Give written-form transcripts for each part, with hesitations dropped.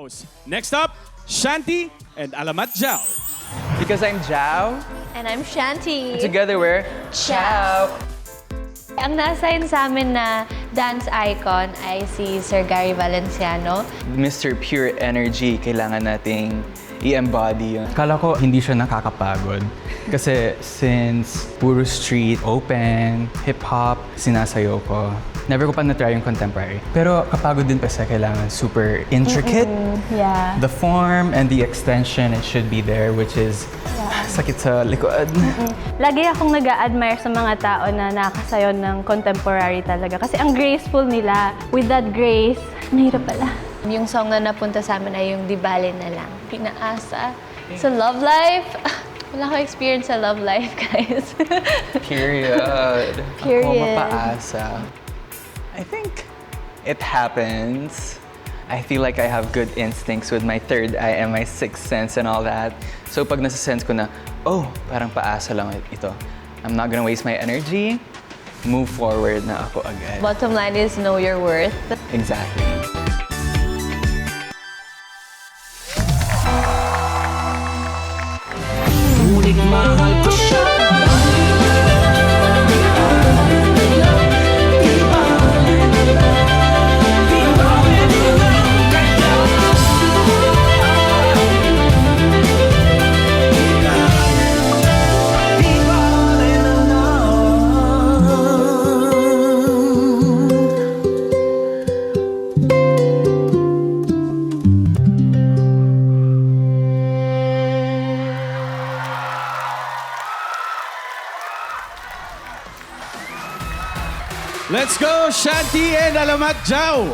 most. Next up, Shanti and Alamat Jao. Because I'm Jao. And I'm Shanti. Together we're Ciao. Ang na-assign sa amin na dance icon ay si Sir Gary Valenciano. Mr. Pure Energy, kailangan nating i-embody yun. Kala ko hindi siya nakakapagod. Kasi since puro street, open, hip-hop, sinasayaw ko. Never ko pa na-try yung contemporary. Pero kapagod din kasi kailangan super intricate. Yeah. The form and the extension, it should be there, which is sakit sa likod. Lagi akong nag-a-admire sa mga tao na nakasayaw ng contemporary talaga. Kasi ang graceful nila. With that grace, mahirap pala. Yung song na napunta sa amin ay yung Di Bale Na Lang. Pinaasa sa love life. Wala ko experience sa love life, guys. Period. Period. Ako mapaasa. I think it happens. I feel like I have good instincts with my third eye and my sixth sense and all that. So pag nasa-sense ko na, oh, parang paasa lang ito. I'm not gonna waste my energy. Move forward na ako agad. Bottom line is know your worth. Exactly. Ngunit mahal ko siya. Let's go, Shanti and Alamat Jao.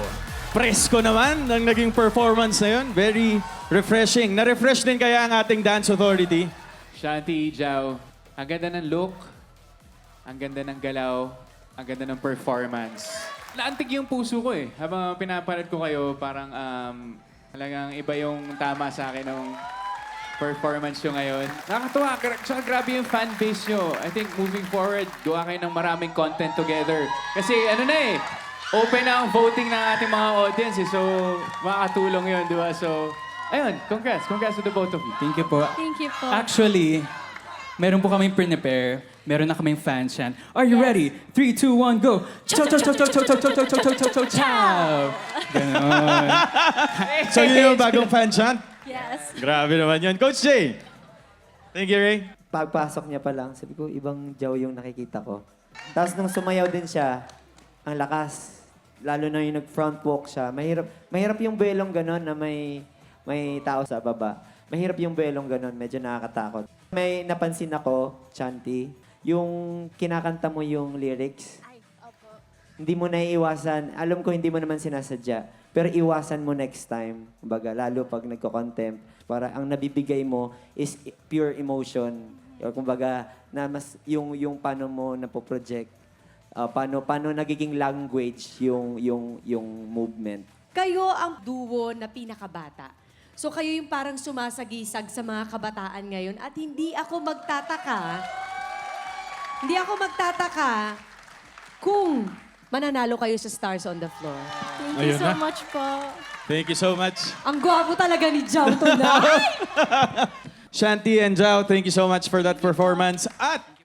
Presko naman ng naging performance na yun. Very refreshing. Na-refresh din kaya ang ating dance authority. Shanti, Jao, ang ganda ng look, ang ganda ng galaw, ang ganda ng performance. Naantig yung puso ko eh. Habang pinapanood ko kayo, parang talagang iba yung tama sa akin ng performance nyo ngayon. Nakakatuwa. Tsaka grabe yung fan base nyo. I think moving forward, gawa kayo ng maraming content together. Kasi ano na eh, open na ang voting ng ating mga audience eh. So, makakatulong yun, di ba? So, ayun, congrats. Congrats to the both of you. Thank you po. Thank you po. Actually, meron po kaming prepare. Meron na kaming fans yan. Are you ready? 3, 2, 1, go! Chow, chow, chow, chow, chow, chow, chow, chow, chow, chow, chow, chow, chow! Ganon. So yun yung bagong fan chant? Yes. Grabe naman yun. Coach Jay. Thank you, Ray. Pagpasok niya pa lang, sabi ko, ibang Jao yung nakikita ko. Tapos nung sumayaw din siya, ang lakas. Lalo na yung nag-front walk siya. Mahirap yung belong ganon na may tao sa baba. Mahirap yung belong ganon, medyo nakakatakot. May napansin ako, Shanti, yung kinakanta mo yung lyrics. Hindi mo naiiwasan. Alam ko hindi mo naman sinasadya. Pero iwasan mo next time. Kumbaga, lalo pag nagko-contempt. Para ang nabibigay mo is pure emotion. Or kumbaga, na mas yung paano mo napoproject. Paano nagiging language yung movement. Kayo ang duo na pinakabata. So kayo yung parang sumasagisag sa mga kabataan ngayon at hindi ako magtataka kung mananalo kayo sa Stars on the Floor. Thank Ayun you so na. much po. Thank you so much. Ang gwapo talaga ni Jao tonight. Shanti and Jao, thank you so much for that performance. At